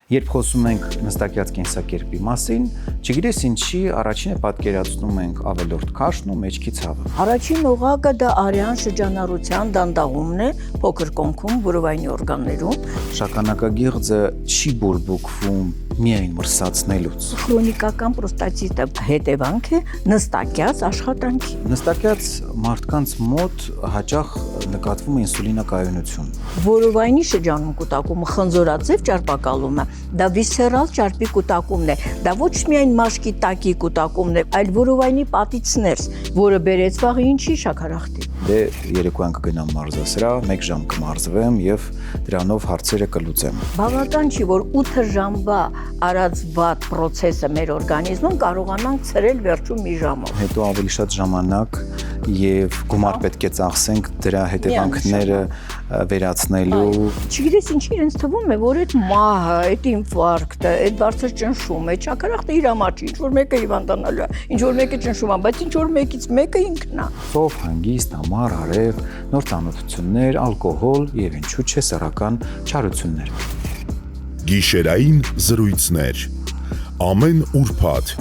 Երբ խոսում ենք նստակյաց կենսակերպի մասին, չգիտես ինչի առաջինը պատկերացնում ենք ավելորդ քաշն ու մեջքի ցավը։ Առաջին օղակը դա արյան շրջանառության դանդաղումն է փոքր կոնքում որովայնի օրգաններում։ Շագանակագիղձը չի բուրբուկվում միայն մրսացնելուց։ Քրոնիկական պրոստատիտը հետևանք է նստակյաց աշխատանքի։ Նստակյաց մարդկանց մոտ հաճախ նկատվում է ինսուլինակայունություն։ Որովայնի շրջանում կուտակումը խնձորաձև ճարպակալումը, դա վիսցերալ ճարպի կուտակումն է, դա ոչ միայն մաշկի տակի կուտակումն է, այլ որովայնի պատից ներս, որը բերեց վաղի ինչի շաքարախտի։ Դե երեկոյան կգնամ մարզասրահ, 1 ժամ կմարզվեմ եւ դրանով հարցերը կլուծեմ։ Բավական չի, որ 8 ժամվա արած վատ process-ը մեր օրգանիզմում կարողանանք ցրել վերջում մի ժամով։ Հետո ավելի շատ ժամանակ եւ գումար պետք է ծախսենք դրա հետևանքները վերացնելու։ Չգիտես ինչի ինձ թվում է, որ այդ մահը, այդ ինֆարկտը, այդ բարձր ճնշումը, այդ շաքարախտը իր համար չի, ինչ որ մեկը հիվանդանալու է, ինչ որ մեկը ճնշում է, բայց ինչ որ մեկից մեկը ինքն է։ Սով, հանգիստ, ամառ, արև, նոր ծանոթություններ, ալկոհոլ եւ ինչու՞ չէ սեռական չարություններ։ Գիշերային զրույցներ ամեն ուրբաթ